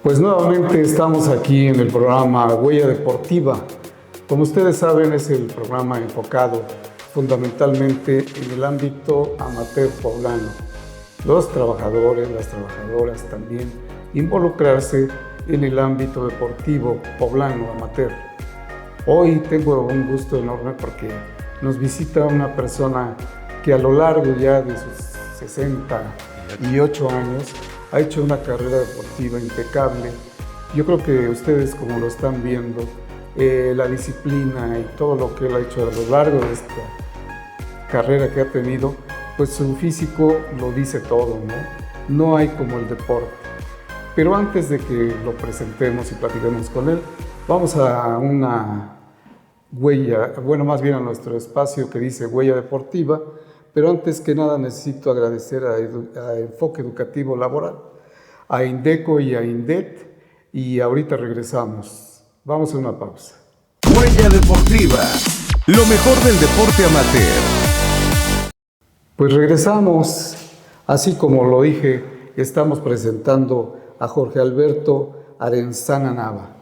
Pues nuevamente estamos aquí en el programa Huella Deportiva. Como ustedes saben, es el programa enfocado fundamentalmente en el ámbito amateur poblano. Los trabajadores, las trabajadoras también involucrarse en el ámbito deportivo poblano amateur. Hoy tengo un gusto enorme porque nos visita una persona que a lo largo ya de sus 68 años ha hecho una carrera deportiva impecable. Yo creo que ustedes, como lo están viendo, la disciplina y todo lo que él ha hecho a lo largo de esta carrera que ha tenido, pues su físico lo dice todo, ¿no? No hay como el deporte. Pero antes de que lo presentemos y platiquemos con él, vamos a una huella, bueno, más bien a nuestro espacio que dice Huella Deportiva, pero antes que nada necesito agradecer a Enfoque Educativo Laboral, a Indeco y a Indet, y ahorita regresamos. Vamos a una pausa. Huella Deportiva, lo mejor del deporte amateur. Pues regresamos, así como lo dije, estamos presentando a Jorge Alberto Arenzana Nava.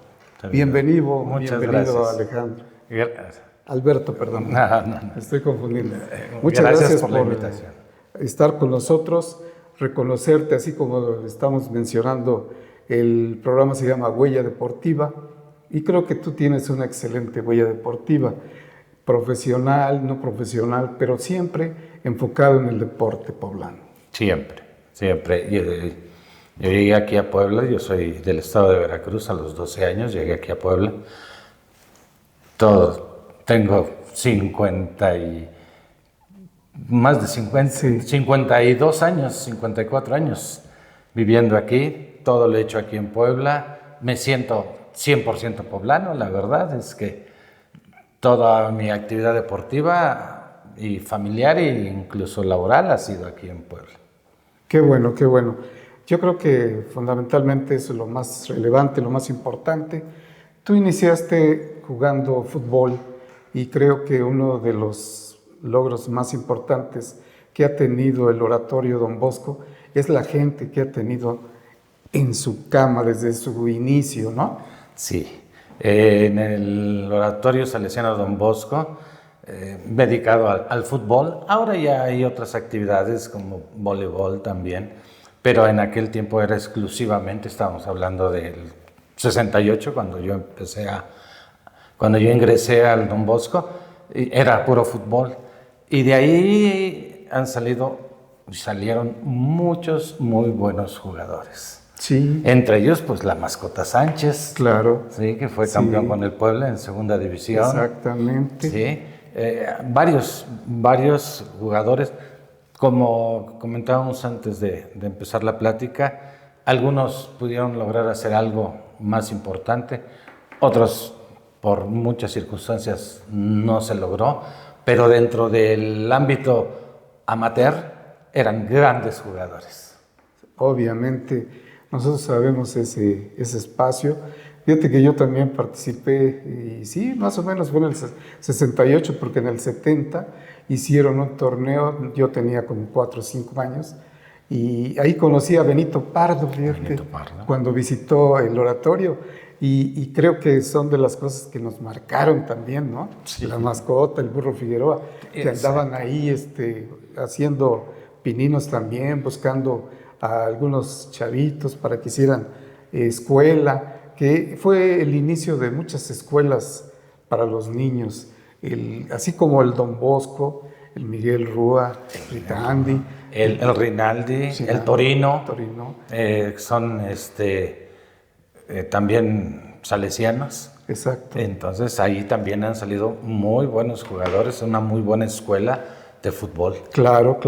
Bienvenido, bienvenido Alejandro. Alberto, perdón. No. Estoy confundiendo. Muchas gracias por la invitación. Estar con nosotros, reconocerte, así como estamos mencionando, el programa se llama Huella Deportiva y creo que tú tienes una excelente huella deportiva, profesional, no profesional, pero siempre enfocado en el deporte poblano. Siempre. Yo llegué aquí a Puebla, yo soy del estado de Veracruz, a los 12 años llegué aquí a Puebla. Tengo más de 52 años, 54 años viviendo aquí, todo lo he hecho aquí en Puebla, me siento 100% poblano, la verdad es que toda mi actividad deportiva y familiar e incluso laboral ha sido aquí en Puebla. Qué bueno, qué bueno. Yo creo que fundamentalmente eso es lo más relevante, lo más importante. Tú iniciaste jugando fútbol y creo que uno de los logros más importantes que ha tenido el Oratorio Don Bosco es la gente que ha tenido en su cama desde su inicio, ¿no? Sí, en el Oratorio Salesiano Don Bosco me he dedicado al fútbol. Ahora ya hay otras actividades como voleibol también, pero en aquel tiempo era exclusivamente, estábamos hablando del 68, cuando yo ingresé al Don Bosco, era puro fútbol. Y de ahí salieron muchos muy buenos jugadores. Sí. Entre ellos, pues la Mascota Sánchez. Claro. Sí, que fue campeón con el Puebla en segunda división. Exactamente. Sí. Varios jugadores. Como comentábamos antes de empezar la plática, algunos pudieron lograr hacer algo más importante, otros por muchas circunstancias no se logró, pero dentro del ámbito amateur eran grandes jugadores. Obviamente, nosotros sabemos ese espacio. Fíjate que yo también participé, y sí, más o menos fue en el 68, porque en el 70 hicieron un torneo, yo tenía como 4 o 5 años, y ahí conocí a Benito Pardo, fíjate, cuando visitó el oratorio, y creo que son de las cosas que nos marcaron también, ¿no? Sí. La Mascota, el Burro Figueroa, que andaban ahí haciendo pininos también, buscando a algunos chavitos para que hicieran escuela, que fue el inicio de muchas escuelas para los niños, así como el Don Bosco, el Miguel Rúa, el Andy, el Rinaldi, sí, el Torino. Son también salesianos. Exacto. Entonces ahí también han salido muy buenos jugadores, una muy buena escuela de fútbol. Claro.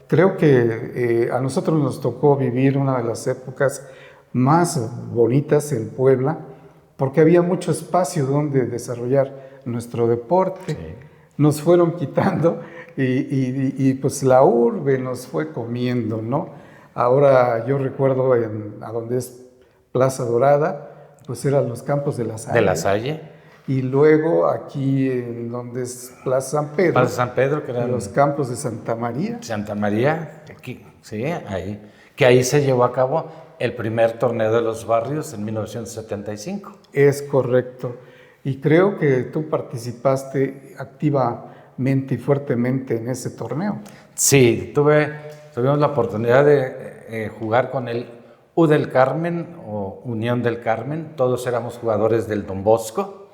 Creo que a nosotros nos tocó vivir una de las épocas más bonitas en Puebla, porque había mucho espacio donde desarrollar nuestro deporte. Sí. Nos fueron quitando y pues la urbe nos fue comiendo, ¿no? Ahora yo recuerdo a donde es Plaza Dorada, pues eran los campos de La Salle. De La Salle. Y luego aquí en donde es Plaza San Pedro. Plaza San Pedro, que eran los campos de Santa María. Santa María, aquí, sí, ahí. Que ahí se llevó a cabo el primer torneo de los barrios en 1975. Es correcto. Y creo que tú participaste activamente y fuertemente en ese torneo. Sí, tuvimos la oportunidad de jugar con el U del Carmen o Unión del Carmen. Todos éramos jugadores del Don Bosco.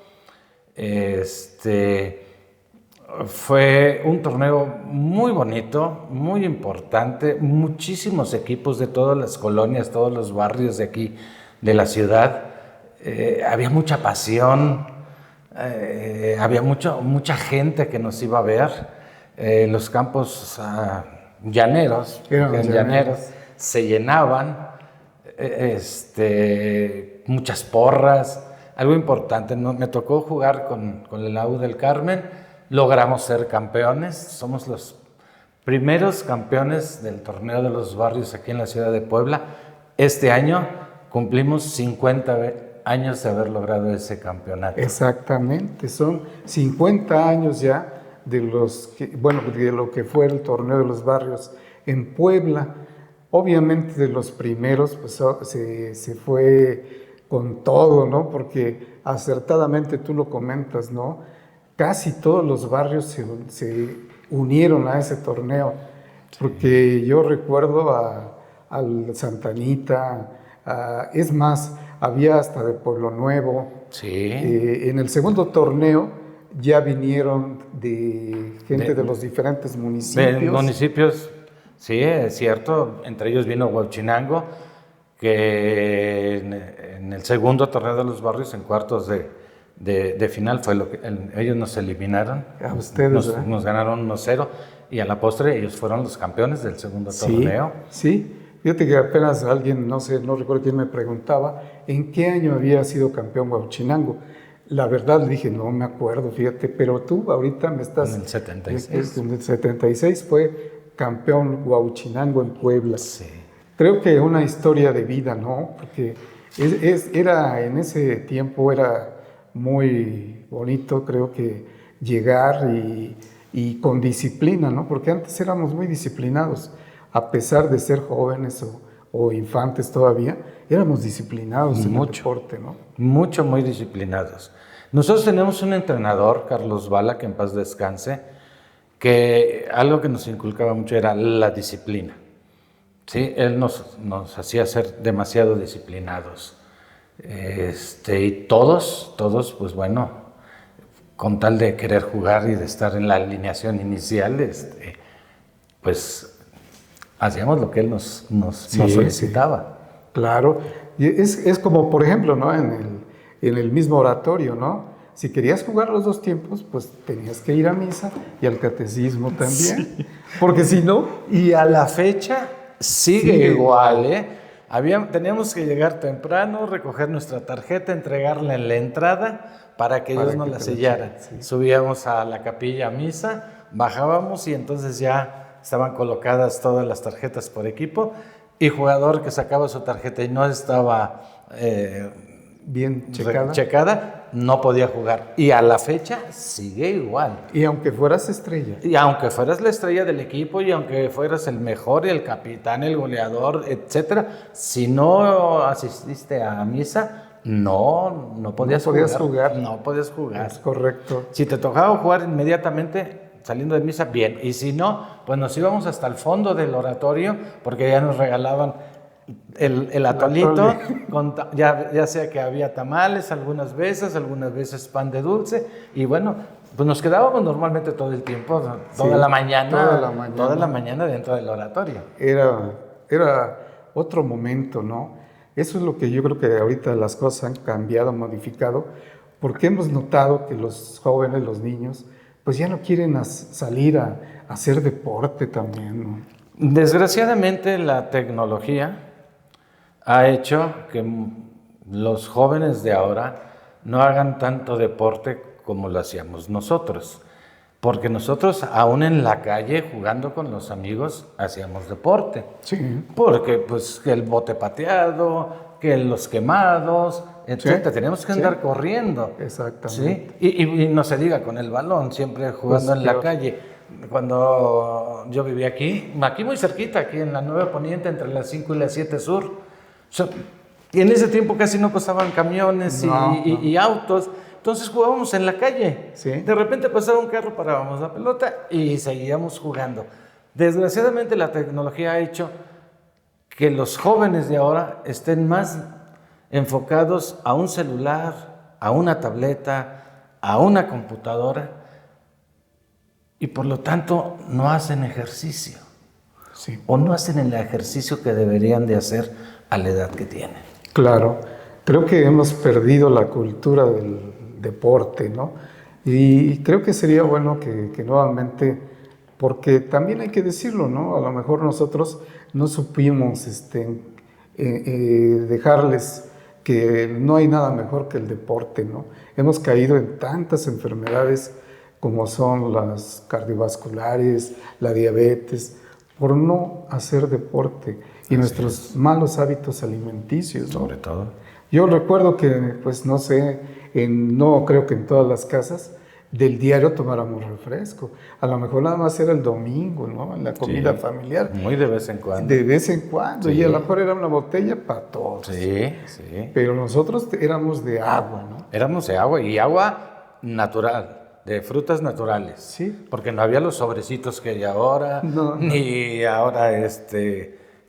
Fue un torneo muy bonito, muy importante, muchísimos equipos de todas las colonias, todos los barrios de aquí, de la ciudad. Había mucha pasión, había mucha gente que nos iba a ver. Los campos llaneros se llenaban, muchas porras. Algo importante, me tocó jugar con el AU del Carmen. Logramos ser campeones, somos los primeros campeones del torneo de los barrios aquí en la ciudad de Puebla. Este año cumplimos 50 años de haber logrado ese campeonato. Exactamente, son 50 años ya de lo que fue el torneo de los barrios en Puebla. Obviamente de los primeros pues se fue con todo, ¿no? Porque acertadamente tú lo comentas, ¿no? Casi todos los barrios se unieron a ese torneo, porque yo recuerdo al Santa Anita, es más, había hasta de Pueblo Nuevo. Sí. En el segundo torneo ya vinieron de gente de los diferentes municipios. Sí, es cierto, entre ellos vino Huachinango, que en el segundo torneo de los barrios, en cuartos de final, fue lo que ellos nos eliminaron. A ustedes, nos ganaron 1-0 y a la postre ellos fueron los campeones del segundo torneo. Sí, fíjate que apenas alguien, no recuerdo quién me preguntaba, ¿en qué año había sido campeón Huachinango? La verdad le dije, no me acuerdo, fíjate, pero tú ahorita me estás... En el 76. En el 76 fue campeón Huachinango en Puebla. Sí. Creo que una historia de vida, ¿no? Porque en ese tiempo era muy bonito, creo que llegar y con disciplina, ¿no? Porque antes éramos muy disciplinados, a pesar de ser jóvenes o infantes todavía, éramos disciplinados en el deporte, ¿no? Muy disciplinados. Nosotros tenemos un entrenador, Carlos Bala, que en paz descanse, que algo que nos inculcaba mucho era la disciplina. Sí, él nos hacía ser demasiado disciplinados. Y todos, pues bueno, con tal de querer jugar y de estar en la alineación inicial, pues hacíamos lo que él nos solicitaba. Sí, claro, y es como, por ejemplo, ¿no? En el mismo oratorio, ¿no? Si querías jugar los dos tiempos, pues tenías que ir a misa y al catecismo también, sí. Porque si no... Y a la fecha sigue igual, ¿eh? Teníamos que llegar temprano, recoger nuestra tarjeta, entregarla en la entrada para que ellos nos la sellaran. Sí. Subíamos a la capilla a misa, bajábamos y entonces ya estaban colocadas todas las tarjetas por equipo, y jugador que sacaba su tarjeta y no estaba bien checada, no podía jugar. Y a la fecha sigue igual. Y aunque fueras estrella. Y aunque fueras la estrella del equipo, y aunque fueras el mejor, el capitán, el goleador, etcétera, si no asististe a misa, no podías jugar. No podías jugar. Es correcto. Si te tocaba jugar inmediatamente saliendo de misa, bien. Y si no, pues nos íbamos hasta el fondo del oratorio, porque ya nos regalaban el atolito, ya sea que había tamales algunas veces pan de dulce, y bueno, pues nos quedábamos normalmente todo el tiempo, toda la mañana dentro del oratorio. Era otro momento, ¿no? Eso es lo que yo creo que ahorita las cosas han cambiado, modificado, porque hemos notado que los jóvenes, los niños, pues ya no quieren salir a hacer deporte también, ¿no? Desgraciadamente la tecnología ha hecho que los jóvenes de ahora no hagan tanto deporte como lo hacíamos nosotros. Porque nosotros, aún en la calle, jugando con los amigos, hacíamos deporte. Sí. Porque, pues, que el bote pateado, que los quemados, etc. Sí. Teníamos que andar corriendo. Exactamente. ¿Sí? Y no se diga con el balón, siempre jugando en la calle. Cuando yo vivía aquí muy cerquita, aquí en la 9 Poniente, entre la 5 y la 7 Sur, sea, y en ese tiempo casi no pasaban camiones y autos. Entonces jugábamos en la calle. Sí. De repente pasaba un carro, parábamos la pelota y seguíamos jugando. Desgraciadamente la tecnología ha hecho que los jóvenes de ahora estén más enfocados a un celular, a una tableta, a una computadora y por lo tanto no hacen ejercicio. Sí. O no hacen el ejercicio que deberían de hacer a la edad que tienen. Claro, creo que hemos perdido la cultura del deporte, ¿no? Y creo que sería bueno que nuevamente, porque también hay que decirlo, ¿no? A lo mejor nosotros no supimos dejarles que no hay nada mejor que el deporte, ¿no? Hemos caído en tantas enfermedades como son las cardiovasculares, la diabetes, por no hacer deporte y nuestros malos hábitos alimenticios, ¿no? Sobre todo. Yo recuerdo que, pues no sé, no creo que en todas las casas del diario tomáramos refresco. A lo mejor nada más era el domingo, ¿no? En la comida familiar. Muy de vez en cuando. De vez en cuando. Sí. Y a lo mejor era una botella para todos. Sí. Pero nosotros éramos de agua, ¿no? Éramos de agua y agua natural, de frutas naturales. Sí. Porque no había los sobrecitos que hay ahora, No. ni ahora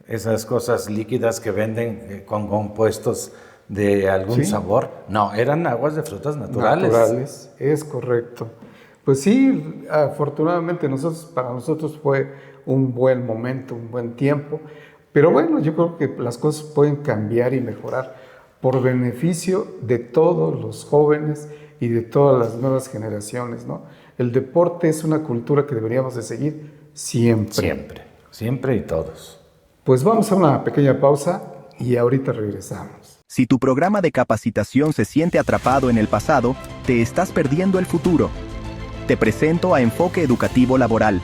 esas cosas líquidas que venden con compuestos de algún sabor. No, eran aguas de frutas naturales. Naturales, es correcto. Pues sí, afortunadamente para nosotros fue un buen momento, un buen tiempo. Pero bueno, yo creo que las cosas pueden cambiar y mejorar por beneficio de todos los jóvenes y de todas las nuevas generaciones, ¿no? El deporte es una cultura que deberíamos de seguir siempre. Siempre y todos. Pues vamos a una pequeña pausa y ahorita regresamos. Si tu programa de capacitación se siente atrapado en el pasado, te estás perdiendo el futuro. Te presento a Enfoque Educativo Laboral.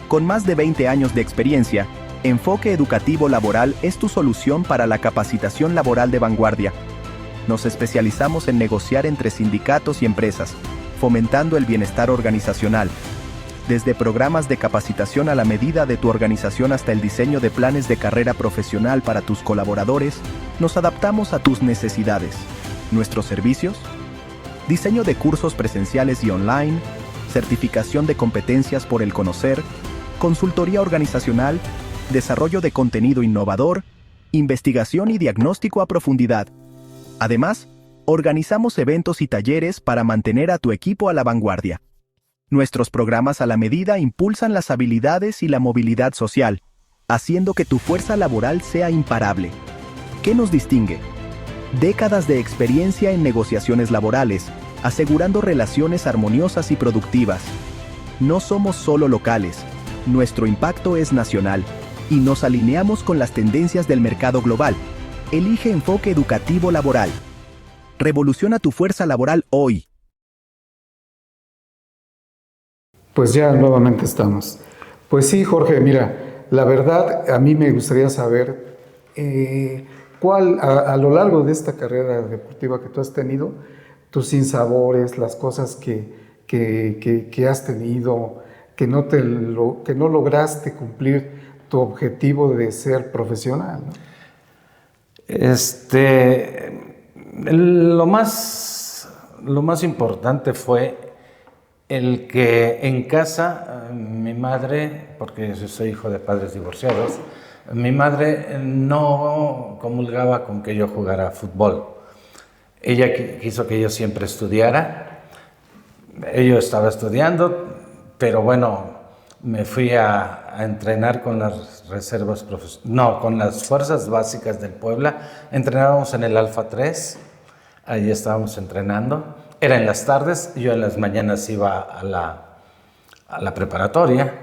Con más de 20 años de experiencia, Enfoque Educativo Laboral es tu solución para la capacitación laboral de vanguardia. Nos especializamos en negociar entre sindicatos y empresas, fomentando el bienestar organizacional. Desde programas de capacitación a la medida de tu organización hasta el diseño de planes de carrera profesional para tus colaboradores, nos adaptamos a tus necesidades. Nuestros servicios: diseño de cursos presenciales y online, certificación de competencias por el conocer, consultoría organizacional, desarrollo de contenido innovador, investigación y diagnóstico a profundidad. Además, organizamos eventos y talleres para mantener a tu equipo a la vanguardia. Nuestros programas a la medida impulsan las habilidades y la movilidad social, haciendo que tu fuerza laboral sea imparable. ¿Qué nos distingue? Décadas de experiencia en negociaciones laborales, asegurando relaciones armoniosas y productivas. No somos solo locales, nuestro impacto es nacional, y nos alineamos con las tendencias del mercado global. Elige Enfoque Educativo Laboral. Revoluciona tu fuerza laboral hoy. Pues ya nuevamente estamos. Pues sí, Jorge, mira, la verdad a mí me gustaría saber cuál, a lo largo de esta carrera deportiva que tú has tenido, tus sinsabores, las cosas que has tenido, que no lograste cumplir tu objetivo de ser profesional, ¿no? Lo más importante fue el que en casa mi madre, porque yo soy hijo de padres divorciados, mi madre no comulgaba con que yo jugara fútbol. Ella quiso que yo siempre estudiara. Yo estaba estudiando, pero bueno, me fui a entrenar con las reservas con las fuerzas básicas del Puebla. Entrenábamos en el Alfa 3, ahí estábamos entrenando. Era en las tardes, yo en las mañanas iba a la preparatoria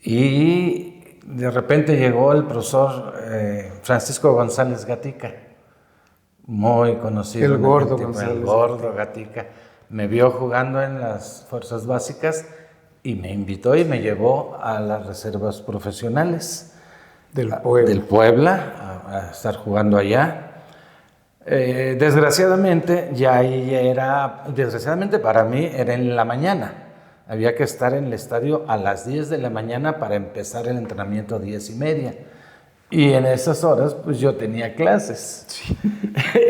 y de repente llegó el profesor Francisco González Gatica, muy conocido. El gordo González. El gordo Gatica. Me vio jugando en las fuerzas básicas y me invitó y me llevó a las reservas profesionales del Puebla a estar jugando allá. Desgraciadamente para mí era en la mañana. Había que estar en el estadio a las 10 de la mañana para empezar el entrenamiento a 10:30. Y en esas horas, pues yo tenía clases. Sí.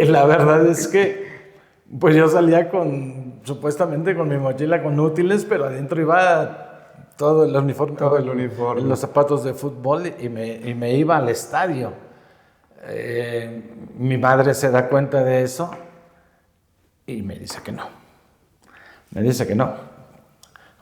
La verdad es que, pues yo salía supuestamente con mi mochila con útiles, pero adentro iba todo el uniforme. Todo el uniforme. Los zapatos de fútbol y me iba al estadio. Mi madre se da cuenta de eso y me dice que no. Me dice que no.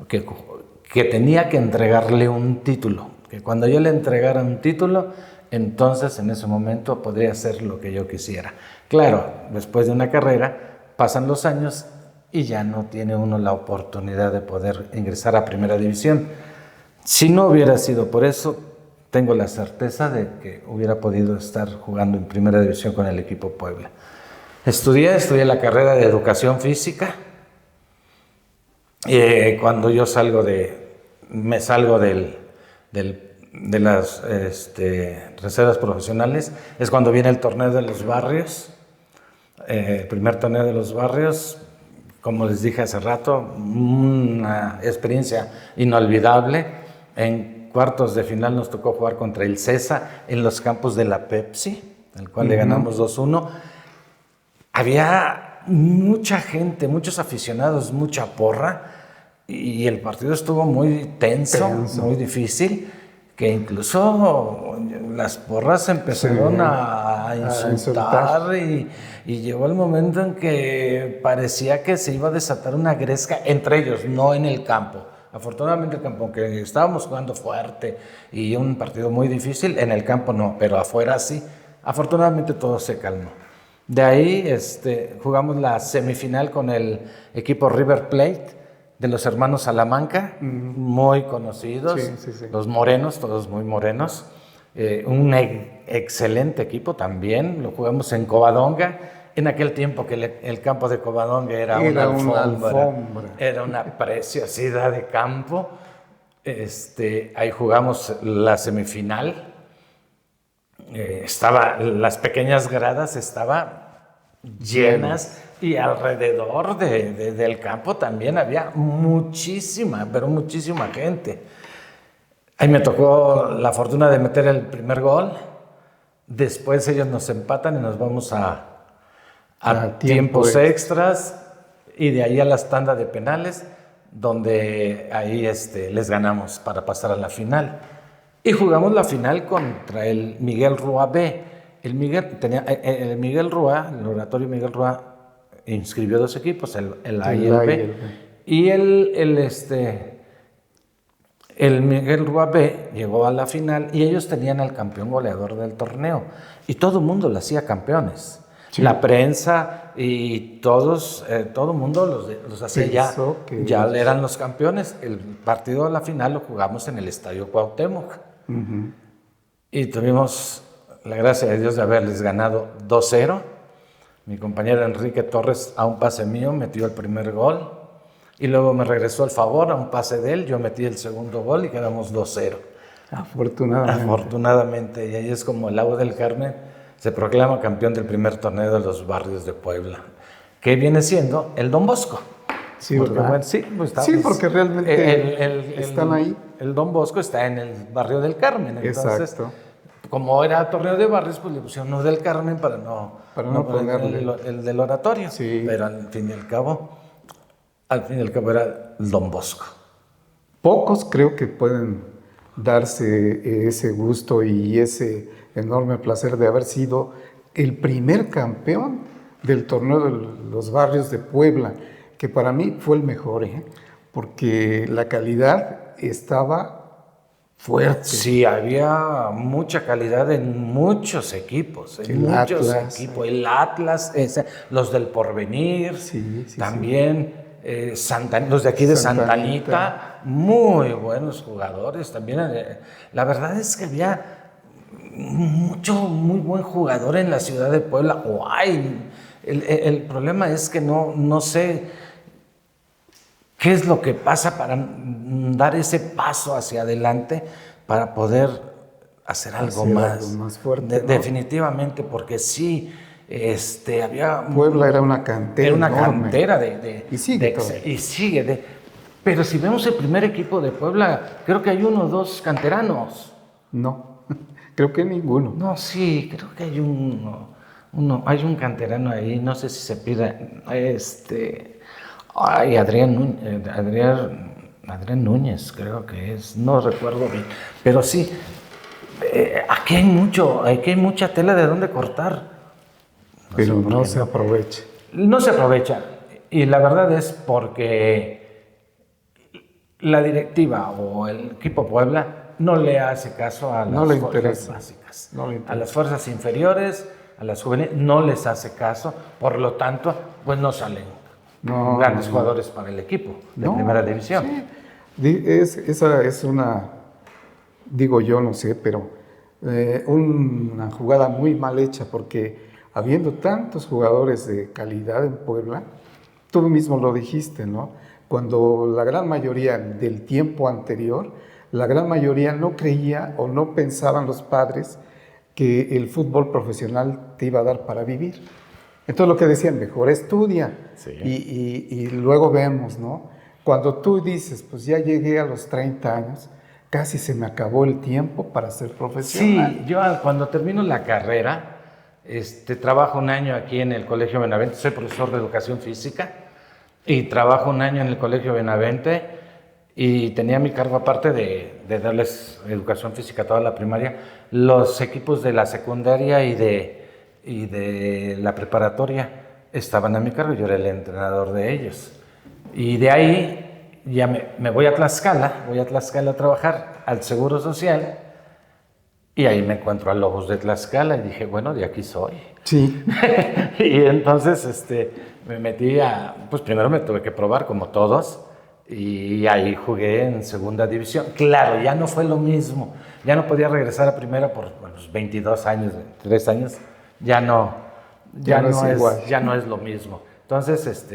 Que tenía que entregarle un título. Que cuando yo le entregara un título, entonces en ese momento podría hacer lo que yo quisiera. Claro, después de una carrera pasan los años y ya no tiene uno la oportunidad de poder ingresar a Primera División. Si no hubiera sido por eso, tengo la certeza de que hubiera podido estar jugando en Primera División con el equipo Puebla. Estudié la carrera de Educación Física. Cuando yo me salgo de las reservas profesionales, es cuando viene el torneo de los barrios, el primer torneo de los barrios, como les dije hace rato, una experiencia inolvidable. En cuartos de final nos tocó jugar contra el CESA en los campos de la Pepsi, al cual le ganamos 2-1. Había mucha gente, muchos aficionados, mucha porra, y el partido estuvo muy tenso. Muy difícil, que incluso las porras empezaron a insultar y llegó el momento en que parecía que se iba a desatar una gresca entre ellos, no en el campo. Afortunadamente el campo, aunque estábamos jugando fuerte y un partido muy difícil, en el campo no, pero afuera sí. Afortunadamente todo se calmó. De ahí jugamos la semifinal con el equipo River Plate de los hermanos Salamanca, muy conocidos, sí. Los morenos, todos muy morenos. Un excelente equipo también, lo jugamos en Covadonga. En aquel tiempo que el campo de Covadonga era una alfombra. Era una preciosidad de campo. Ahí jugamos la semifinal. Las pequeñas gradas estaban llenas y alrededor del campo también había muchísima gente. Ahí me tocó la fortuna de meter el primer gol. Después ellos nos empatan y nos vamos a tiempos extras y de ahí a las tandas de penales, donde ahí les ganamos para pasar a la final. Y jugamos la final contra el Miguel Rúa B. El Miguel Rúa, el Oratorio Miguel Rúa, inscribió 2 equipos, el A y el B. Y el Miguel Rúa B llegó a la final y ellos tenían al campeón goleador del torneo. Y todo el mundo lo hacía campeones. Sí. La prensa y todo el mundo los hacía ya eran los campeones. El partido de la final lo jugamos en el Estadio Cuauhtémoc. Y tuvimos la gracia de Dios de haberles ganado 2-0. Mi compañero Enrique Torres, a un pase mío, metió el primer gol. Y luego me regresó el favor a un pase de él. Yo metí el segundo gol y quedamos 2-0. Afortunadamente. Y ahí es como el Agua del Carmen se proclama campeón del primer torneo de los barrios de Puebla, que viene siendo el Don Bosco. Sí, porque realmente están ahí. El Don Bosco está en el barrio del Carmen. Entonces, exacto. Como era torneo de barrios, pues le pusieron uno del Carmen para no ponerle el del Oratorio. Sí. Pero al fin y al cabo era el Don Bosco. Pocos creo que pueden darse ese gusto y ese enorme placer de haber sido el primer campeón del torneo de los barrios de Puebla, que para mí fue el mejor, porque la calidad estaba fuerte. Sí, había mucha calidad en muchos equipos. El Atlas, los del Porvenir, también. Los de aquí de Santa Anita, muy buenos jugadores también. La verdad es que había muy buen jugador en la ciudad de Puebla. El problema es que no sé qué es lo que pasa para dar ese paso hacia adelante para poder hacer algo más fuerte, ¿no? Definitivamente, porque sí. Había Puebla era una cantera. Era una enorme. Cantera y sigue. Pero si vemos el primer equipo de Puebla, creo que hay 1 o 2 canteranos. No. Creo que ninguno. No, sí, creo que hay hay un canterano ahí, no sé si se pida, Adrián Núñez, creo que es, no recuerdo bien, pero sí, aquí hay mucha tela de dónde cortar. Pero no se aprovecha. No se aprovecha, y la verdad es porque la directiva o el equipo Puebla no le hace caso a las fuerzas básicas, a las fuerzas inferiores, a las juveniles, no les hace caso, por lo tanto, pues no salen grandes jugadores para el equipo de primera división. Sí. Esa es una, digo yo, no sé, pero una jugada muy mal hecha, porque habiendo tantos jugadores de calidad en Puebla, tú mismo lo dijiste, ¿no? Cuando la gran mayoría del tiempo anterior, la gran mayoría no creía o no pensaban los padres que el fútbol profesional te iba a dar para vivir. Entonces lo que decían, mejor estudia, sí, y luego vemos, ¿no? Cuando tú dices, pues ya llegué a los 30 años, casi se me acabó el tiempo para ser profesional. Sí, yo cuando termino la carrera, trabajo un año aquí en el Colegio Benavente, soy profesor de educación física, y trabajo un año en el Colegio Benavente, y tenía mi cargo, aparte de darles educación física a toda la primaria, los equipos de la secundaria y de la preparatoria estaban a mi cargo, yo era el entrenador de ellos. Y de ahí ya me voy a Tlaxcala a trabajar al Seguro Social, y ahí me encuentro a Lobos de Tlaxcala y dije, bueno, de aquí soy. Sí. Y entonces me metí pues primero me tuve que probar como todos, y ahí jugué en segunda división. Claro, ya no fue lo mismo, ya no podía regresar a primera por los 22 años, 3 años, ya no es lo mismo. Entonces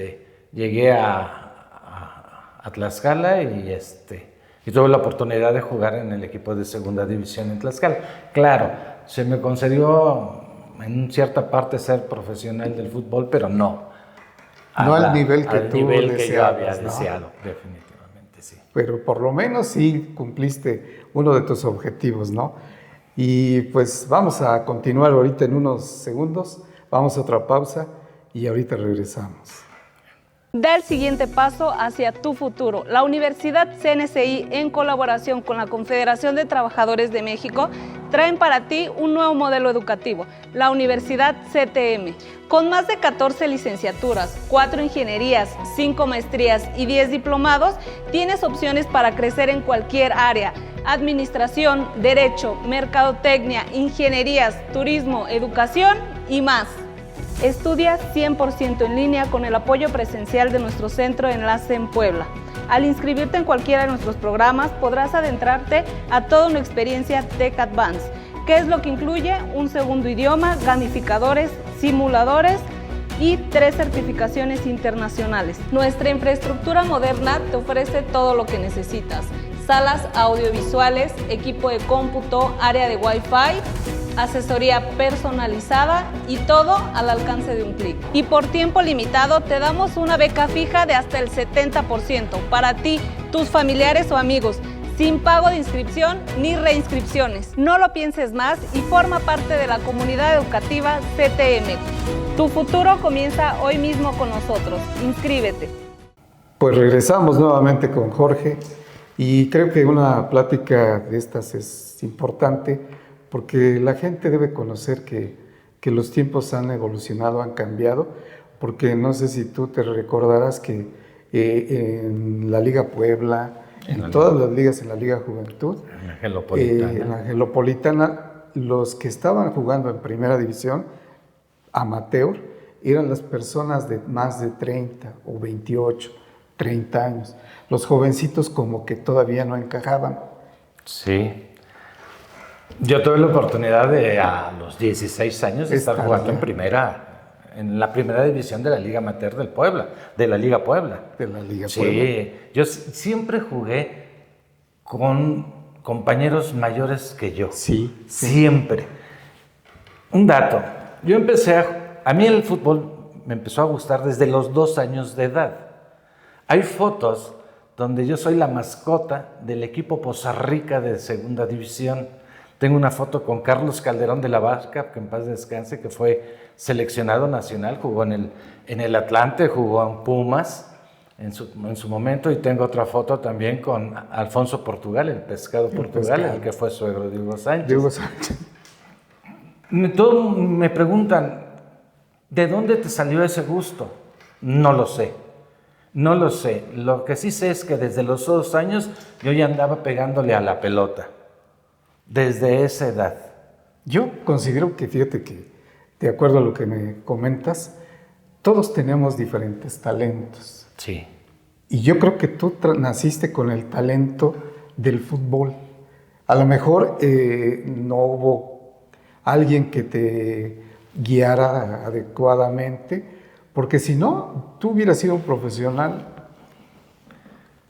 llegué a Tlaxcala y tuve la oportunidad de jugar en el equipo de segunda división en Tlaxcala. Claro, se me concedió en cierta parte ser profesional del fútbol, pero no al nivel que tú yo había deseado, definitivamente, sí. Pero por lo menos sí cumpliste uno de tus objetivos, ¿no? Y pues vamos a continuar ahorita en unos segundos, vamos a otra pausa y ahorita regresamos. Da el siguiente paso hacia tu futuro. La Universidad CNCI, en colaboración con la Confederación de Trabajadores de México, traen para ti un nuevo modelo educativo, la Universidad CTM. Con más de 14 licenciaturas, 4 ingenierías, 5 maestrías y 10 diplomados, tienes opciones para crecer en cualquier área: administración, derecho, mercadotecnia, ingenierías, turismo, educación y más. Estudia 100% en línea con el apoyo presencial de nuestro centro de enlace en Puebla. Al inscribirte en cualquiera de nuestros programas, podrás adentrarte a toda una experiencia Tech Advance, que es lo que incluye un segundo idioma, gamificadores, simuladores y 3 certificaciones internacionales. Nuestra infraestructura moderna te ofrece todo lo que necesitas: salas audiovisuales, equipo de cómputo, área de Wi-Fi, asesoría personalizada y todo al alcance de un clic. Y por tiempo limitado te damos una beca fija de hasta el 70% para ti, tus familiares o amigos, sin pago de inscripción ni reinscripciones. No lo pienses más y forma parte de la comunidad educativa CTM. Tu futuro comienza hoy mismo con nosotros. Inscríbete. Pues regresamos nuevamente con Jorge, y creo que una plática de estas es importante, porque la gente debe conocer que los tiempos han evolucionado, han cambiado, porque no sé si tú te recordarás que en la Liga Puebla, en todas las ligas, en la Liga Juventud, en la Angelopolitana, los que estaban jugando en primera división, amateur, eran las personas de más de 30 o 28, 30 años. Los jovencitos como que todavía no encajaban. Sí. Yo tuve la oportunidad de, a los 16 años, de estar jugando en la primera división de la Liga Amateur del Puebla, de la Liga Puebla. De la Liga Puebla. Sí, yo siempre jugué con compañeros mayores que yo. Sí. Siempre. Un dato, yo empecé a mí el fútbol me empezó a gustar desde los 2 años de edad. Hay fotos donde yo soy la mascota del equipo Poza Rica de segunda división. Tengo una foto con Carlos Calderón de la Barca, que en paz descanse, que fue seleccionado nacional, jugó en el Atlante, jugó en Pumas en su momento, y tengo otra foto también con Alfonso Portugal, el pescado Portugal, el que fue suegro de Hugo Sánchez. Hugo Sánchez. Todos me preguntan, ¿de dónde te salió ese gusto? No lo sé. No lo sé. Lo que sí sé es que desde los 2 años yo ya andaba pegándole a la pelota. Desde esa edad. Yo considero que, fíjate que, de acuerdo a lo que me comentas, todos tenemos diferentes talentos. Sí. Y yo creo que tú naciste con el talento del fútbol. A lo mejor no hubo alguien que te guiara adecuadamente, porque si no, tú hubieras sido un profesional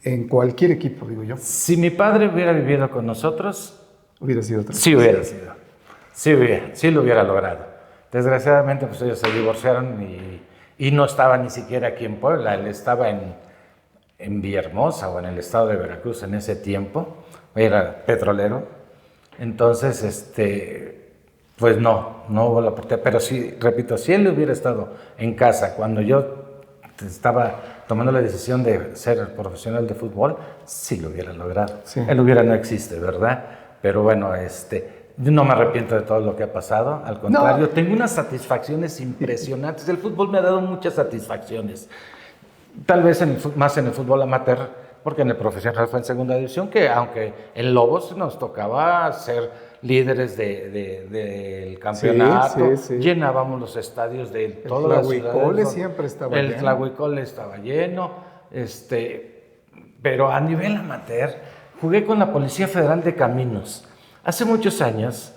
en cualquier equipo, digo yo. Si mi padre hubiera vivido con nosotros, Hubiera sido otra. sí hubiera sido. Sí lo hubiera logrado. Desgraciadamente, pues ellos se divorciaron y no estaba ni siquiera aquí en Puebla. Él estaba en Villahermosa o en el estado de Veracruz en ese tiempo. Era petrolero. Entonces, pues no hubo la oportunidad. Pero sí, repito, si él hubiera estado en casa cuando yo estaba tomando la decisión de ser profesional de fútbol, sí lo hubiera logrado. Sí. Él no existe, ¿verdad? Pero bueno, yo no me arrepiento de todo lo que ha pasado, al contrario, tengo unas satisfacciones impresionantes. El fútbol me ha dado muchas satisfacciones, tal vez más en el fútbol amateur, porque en el profesional fue en segunda división, que aunque en Lobos nos tocaba ser líderes del campeonato, sí. llenábamos los estadios de todas las ciudades. El Tlahuicole siempre estaba lleno. El Tlahuicole estaba lleno, pero a nivel amateur, jugué con la Policía Federal de Caminos. Hace muchos años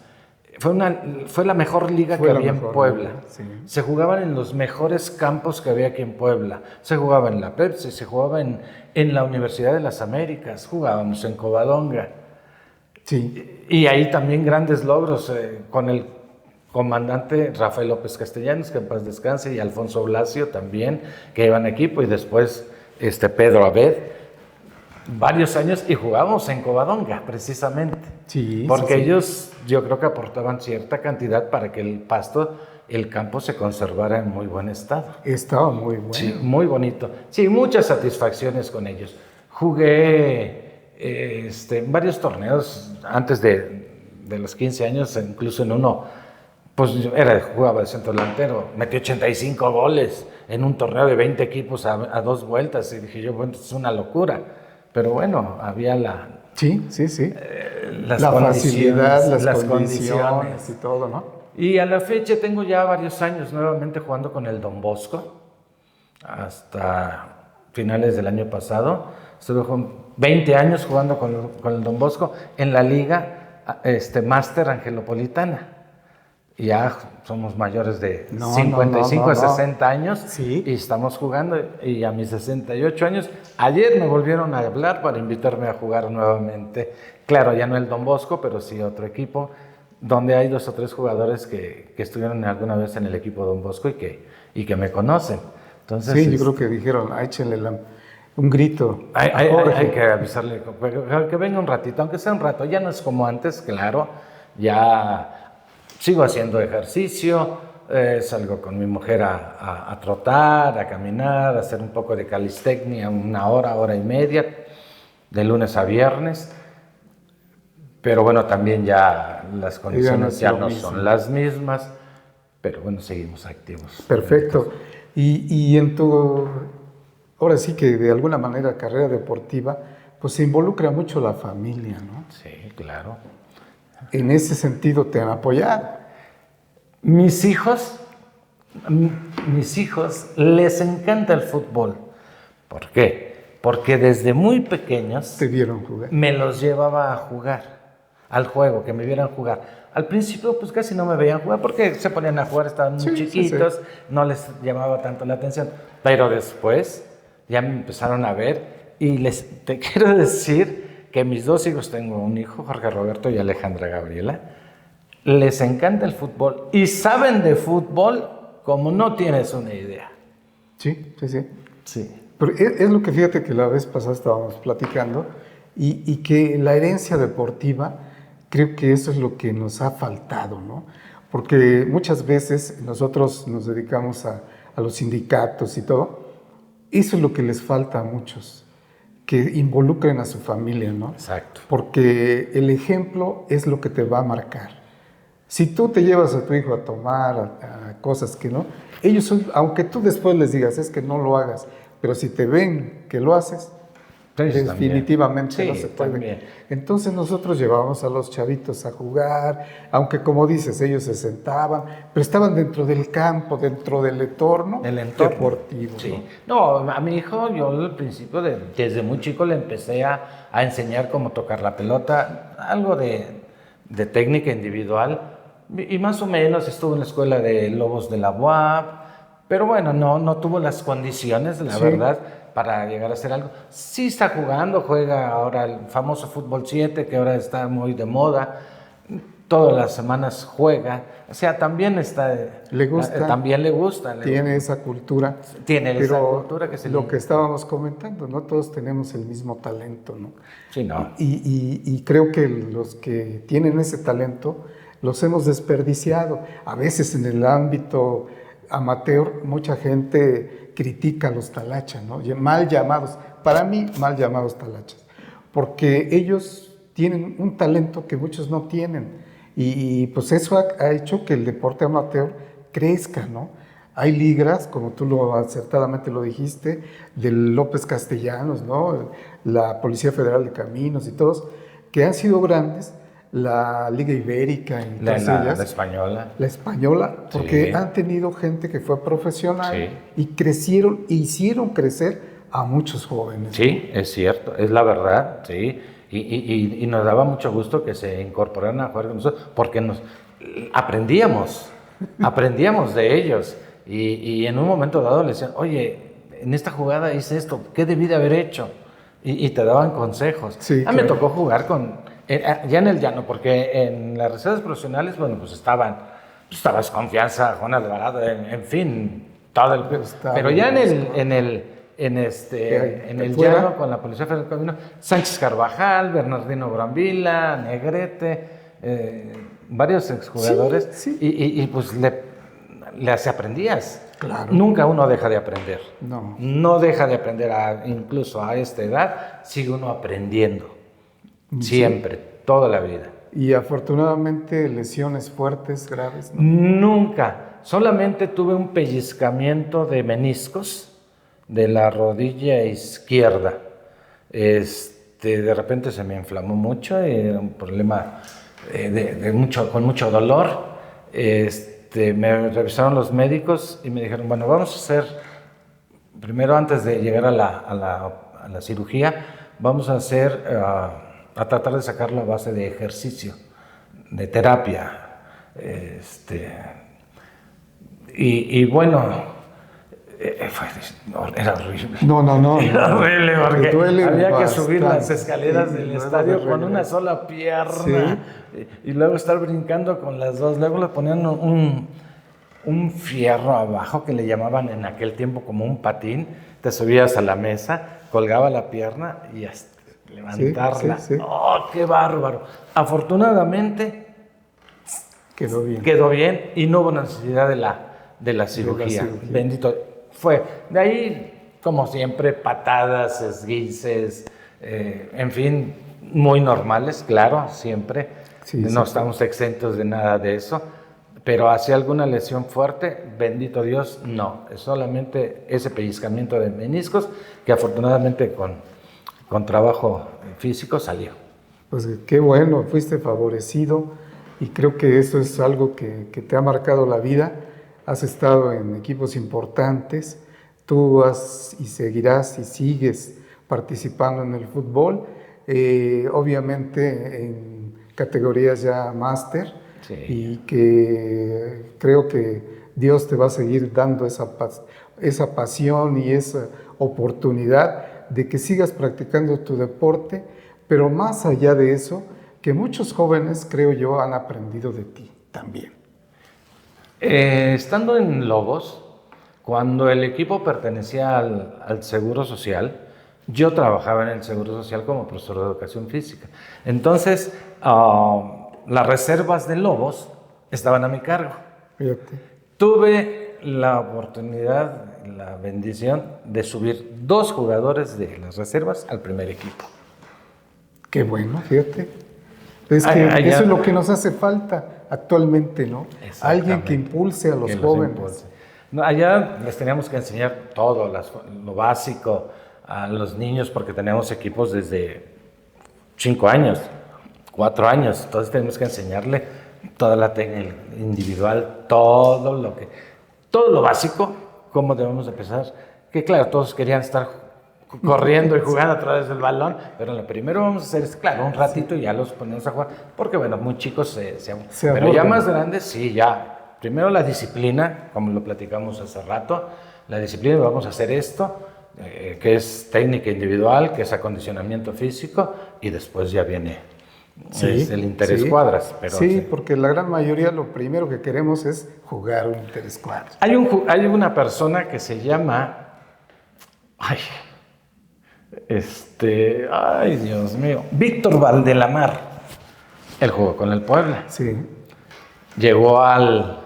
fue la mejor liga que había en Puebla. Sí. Se jugaban en los mejores campos que había aquí en Puebla. Se jugaba en la Pepsi, se jugaba en la Universidad de las Américas, jugábamos en Covadonga. Sí. Y ahí también grandes logros con el comandante Rafael López Castellanos, que en paz descanse, y Alfonso Blasio también, que iban equipo, y después Pedro Abed. Varios años, y jugábamos en Covadonga, precisamente. Sí, porque sí. ellos, yo creo que aportaban cierta cantidad para que el campo se conservara en muy buen estado. Estaba muy bueno. Sí, muy bonito. Sí, muchas satisfacciones con ellos. Jugué en varios torneos antes de los 15 años, incluso en uno, pues jugaba de centro delantero, metí 85 goles en un torneo de 20 equipos a 2 vueltas, y dije yo, bueno, esto es una locura. Pero bueno, había Sí. las la condiciones, facilidad, las condiciones y todo, ¿no? Y a la fecha tengo ya varios años nuevamente jugando con el Don Bosco, hasta finales del año pasado. Estuve 20 años jugando con el Don Bosco en la liga Máster Angelopolitana. Ya somos mayores de 55 a 60 años, sí. Y estamos jugando, y a mis 68 años, ayer me volvieron a hablar para invitarme a jugar nuevamente. Claro, ya no el Don Bosco, pero sí otro equipo, donde hay 2 o 3 jugadores que estuvieron alguna vez en el equipo Don Bosco y que me conocen. Entonces, sí, yo creo que dijeron, échenle un grito. Hay que avisarle que venga un ratito, aunque sea un rato. Ya no es como antes, claro, ya sigo haciendo ejercicio, salgo con mi mujer a trotar, a caminar, a hacer un poco de calistecnia, 1 hora, 1 hora y media, de lunes a viernes. Pero bueno, también ya las condiciones ya no son las mismas, pero bueno, seguimos activos. Perfecto. Y ahora sí que de alguna manera carrera deportiva, pues se involucra mucho la familia, ¿no? Sí, claro. En ese sentido te han apoyado. Mis hijos les encanta el fútbol. ¿Por qué? Porque desde muy pequeños Te vieron jugar. me los llevaba a jugar, al juego, que me vieran jugar. Al principio pues casi no me veían jugar porque se ponían a jugar, estaban muy chiquitos, no les llamaba tanto la atención. Pero después ya me empezaron a ver y te quiero decir que mis 2 hijos, tengo un hijo, Jorge Roberto y Alejandra Gabriela, les encanta el fútbol y saben de fútbol como no tienes una idea. Sí. Sí. Pero es lo que fíjate que la vez pasada estábamos platicando y que la herencia deportiva creo que eso es lo que nos ha faltado, ¿no? Porque muchas veces nosotros nos dedicamos a los sindicatos y todo, eso es lo que les falta a muchos, que involucren a su familia, ¿no? Exacto. Porque el ejemplo es lo que te va a marcar. Si tú te llevas a tu hijo a tomar a cosas que no, ellos son, aunque tú después les digas, es que no lo hagas, pero si te ven que lo haces, Entonces, definitivamente también. no Sí, se puede. también. Entonces nosotros llevábamos a los chavitos a jugar, aunque como dices, ellos se sentaban, pero estaban dentro del campo, dentro del entorno, deportivo. Sí. No, a mi hijo yo al principio, desde muy chico, le empecé a enseñar cómo tocar la pelota, algo de técnica individual, y más o menos estuvo en la escuela de Lobos de la UAP, pero bueno, no tuvo las condiciones, la verdad, para llegar a hacer algo. Sí está jugando, juega ahora el famoso Fútbol 7, que ahora está muy de moda. Todas las semanas juega. O sea, también le gusta. También le gusta. Tiene esa cultura. Tiene esa cultura que se lo que estábamos comentando, no todos tenemos el mismo talento, ¿no? Sí, no. Y creo que los que tienen ese talento los hemos desperdiciado. A veces en el ámbito amateur, mucha gente critica a los talachas, ¿no? Mal llamados, para mí, mal llamados talachas, porque ellos tienen un talento que muchos no tienen, y pues eso ha hecho que el deporte amateur crezca, ¿no? Hay ligas, como tú acertadamente lo dijiste, del López Castellanos, ¿no? La Policía Federal de Caminos y todos, que han sido grandes, la Liga Ibérica, la española. La española, porque Sí. han tenido gente que fue profesional Sí. y hicieron crecer a muchos jóvenes. Sí, es cierto, es la verdad, sí. Y nos daba mucho gusto que se incorporaran a jugar con nosotros, porque aprendíamos de ellos. Y en un momento dado le decían, oye, en esta jugada hice esto, ¿qué debí de haber hecho? Y te daban consejos. Sí, me tocó jugar ya en el llano, porque en las reservas profesionales, bueno, pues estabas Confianza, Juan Alvarado, en fin, todo el... Pero ya en el llano, con la Policía Federal de Caminos, Sánchez Carvajal, Bernardino Brambila, Negrete, varios exjugadores, Sí. Y pues le aprendías. Claro. Nunca uno deja de aprender. No. No deja de aprender, incluso a esta edad, sigue uno aprendiendo. Siempre, toda la vida. Y afortunadamente lesiones fuertes, graves, ¿no? Nunca. Solamente tuve un pellizcamiento de meniscos de la rodilla izquierda. De repente se me inflamó mucho, era un problema con mucho dolor. Me revisaron los médicos y me dijeron, bueno, vamos a hacer, primero antes de llegar a la cirugía, vamos a hacer, a tratar de sacarlo a base de ejercicio, de terapia. Y bueno, era horrible. No. Era horrible porque duele había que bastante. subir las escaleras Sí, del luego estadio de con una regreso. sola pierna y luego estar brincando con las dos. Luego le ponían un fierro abajo que le llamaban en aquel tiempo como un patín. Te subías a la mesa, colgaba la pierna y hasta levantarla. Sí. ¡Oh, qué bárbaro! Afortunadamente quedó bien y no hubo necesidad de la cirugía. Bendito. Fue. De ahí, como siempre, patadas, esguinces, en fin, muy normales, claro, siempre. No estamos exentos de nada de eso. Pero hacia alguna lesión fuerte, bendito Dios, no. Es solamente ese pellizcamiento de meniscos que afortunadamente con trabajo físico salió. Pues qué bueno, fuiste favorecido y creo que eso es algo que te ha marcado la vida. Has estado en equipos importantes, tú y seguirás y sigues participando en el fútbol, obviamente en categorías ya máster, y que creo que Dios te va a seguir dando esa pasión y esa oportunidad de que sigas practicando tu deporte, pero más allá de eso, que muchos jóvenes, creo yo, han aprendido de ti también. Estando en Lobos, cuando el equipo pertenecía al Seguro Social, yo trabajaba en el Seguro Social como profesor de educación física. Entonces, las reservas de Lobos estaban a mi cargo. Fíjate. Tuve la oportunidad, la bendición de subir 2 jugadores de las reservas al primer equipo. Qué bueno, fíjate. Es que Allá, eso es lo que nos hace falta actualmente, ¿no? Alguien que impulse a los jóvenes. No, allá les teníamos que enseñar todo, lo básico a los niños, porque teníamos equipos desde 5 años, 4 años. Entonces tenemos que enseñarle toda la técnica individual, todo lo básico, cómo debemos empezar. Que claro, todos querían estar corriendo y jugando a través del balón, pero lo primero vamos a hacer es, claro, un ratito y ya los ponemos a jugar, porque bueno, muy chicos pero ya más grandes, sí, ya. Primero la disciplina, como lo platicamos hace rato, la disciplina, vamos a hacer esto, que es técnica individual, que es acondicionamiento físico, y después ya viene el interescuadras. Pero sí, porque la gran mayoría lo primero que queremos es jugar un interescuadras. Hay una persona que se llama... Ay, Dios mío, Víctor Valdelamar. Él jugó con el Puebla. Sí. Llegó al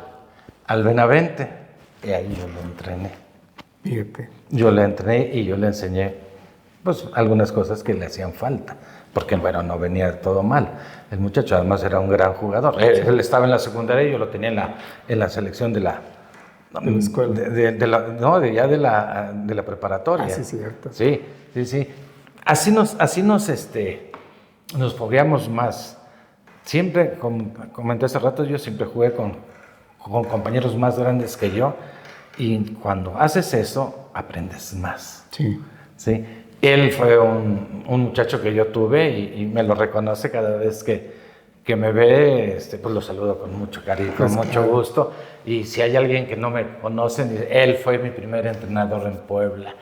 Benavente y ahí yo lo entrené. Fíjate. Yo le entrené y yo le enseñé pues algunas cosas que le hacían falta, porque bueno, no venía todo mal. El muchacho además era un gran jugador. Él estaba en la secundaria y yo lo tenía en la selección de la escuela. de la preparatoria. Ah, sí, cierto. Sí. Así nos fogueamos más. Siempre, como comenté hace rato, yo siempre jugué con compañeros más grandes que yo, y cuando haces eso, aprendes más. Sí. Él fue un muchacho que yo tuve y me lo reconoce cada vez que me ve, pues lo saludo con mucho cariño, con mucho gusto. Y si hay alguien que no me conoce, él fue mi primer entrenador en Puebla.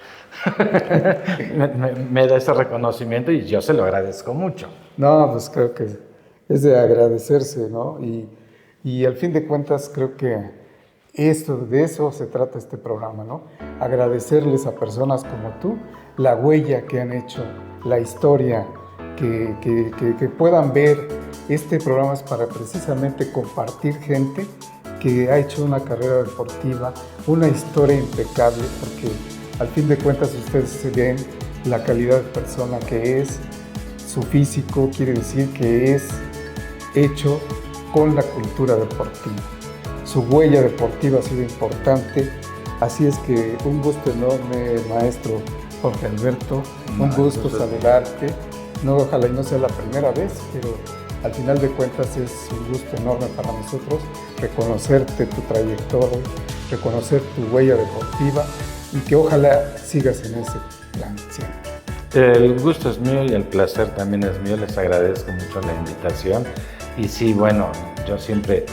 me da ese reconocimiento y yo se lo agradezco mucho. No, pues creo que es de agradecerse, ¿no? Y al fin de cuentas creo que de eso se trata este programa, ¿no? Agradecerles a personas como tú la huella que han hecho, la historia, que puedan ver. Este programa es para precisamente compartir gente que ha hecho una carrera deportiva, una historia impecable, porque al fin de cuentas ustedes se ven la calidad de persona que es, su físico quiere decir que es hecho con la cultura deportiva. Su huella deportiva ha sido importante, así es que un gusto enorme, maestro Jorge Alberto, un gusto saludarte. No, ojalá y no sea la primera vez, pero al final de cuentas es un gusto enorme para nosotros reconocerte tu trayectoria, reconocer tu huella deportiva y que ojalá sigas en ese plan siempre. El gusto es mío y el placer también es mío. Les agradezco mucho la invitación. Y sí, bueno, yo siempre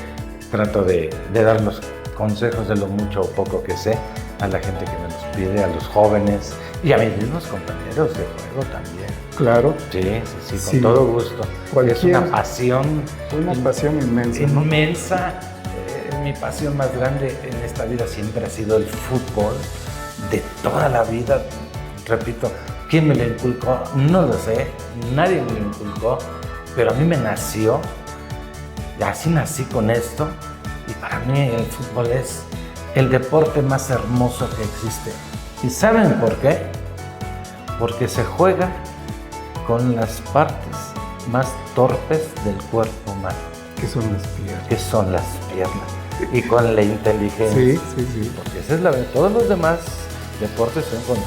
trato de dar los consejos de lo mucho o poco que sé a la gente que me los pide, a los jóvenes y a mis mismos compañeros de juego también. Claro. Sí, con todo gusto. Es una pasión. Una pasión inmensa. Inmensa. Mi pasión más grande en esta vida siempre ha sido el fútbol. De toda la vida, repito, ¿quién me lo inculcó? No lo sé, nadie me lo inculcó, pero a mí me nació, y así nací con esto, y para mí el fútbol es el deporte más hermoso que existe. ¿Y saben por qué? Porque se juega con las partes más torpes del cuerpo humano. ¿Qué son las piernas? Que son las piernas. Y con la inteligencia. Sí. Porque esa es la verdad. Todos los demás deportes son con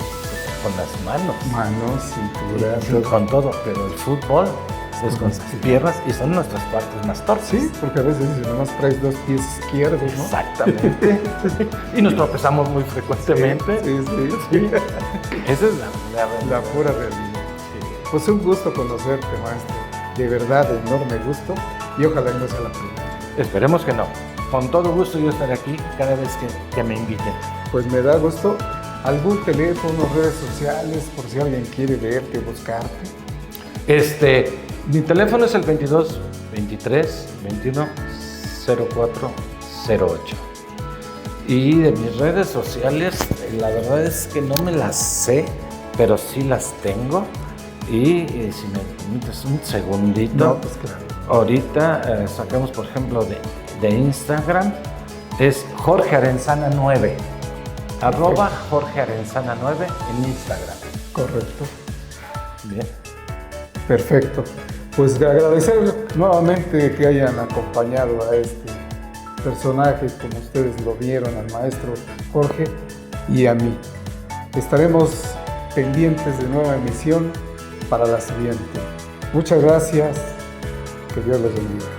las manos. Manos, cintura. Con todo, pero el fútbol es con las piernas y son nuestras partes más torpes. Sí, porque a veces nomás traes 2 pies izquierdos, ¿no? Exactamente. Y nos tropezamos muy frecuentemente. Sí. Esa es la pura realidad. Sí. Pues un gusto conocerte, maestro. De verdad, enorme gusto. Y ojalá no sea la primera. Esperemos que no. Con todo gusto yo estaré aquí cada vez que me inviten. Pues me da gusto. ¿Algún teléfono, redes sociales, por si alguien quiere verte, buscarte? Mi teléfono es el 22 23 21 04 08. Y de mis redes sociales, la verdad es que no me las sé, pero sí las tengo. Y si me permites un segundito. No, pues claro. ahorita sacamos, por ejemplo, de Instagram, es Jorge Arenzana 9, arroba Jorge Arenzana 9 en Instagram. Correcto. Bien. Perfecto. Pues agradecer nuevamente que hayan acompañado a este personaje, como ustedes lo vieron, al maestro Jorge y a mí. Estaremos pendientes de nueva emisión para la siguiente. Muchas gracias. Que Dios los bendiga.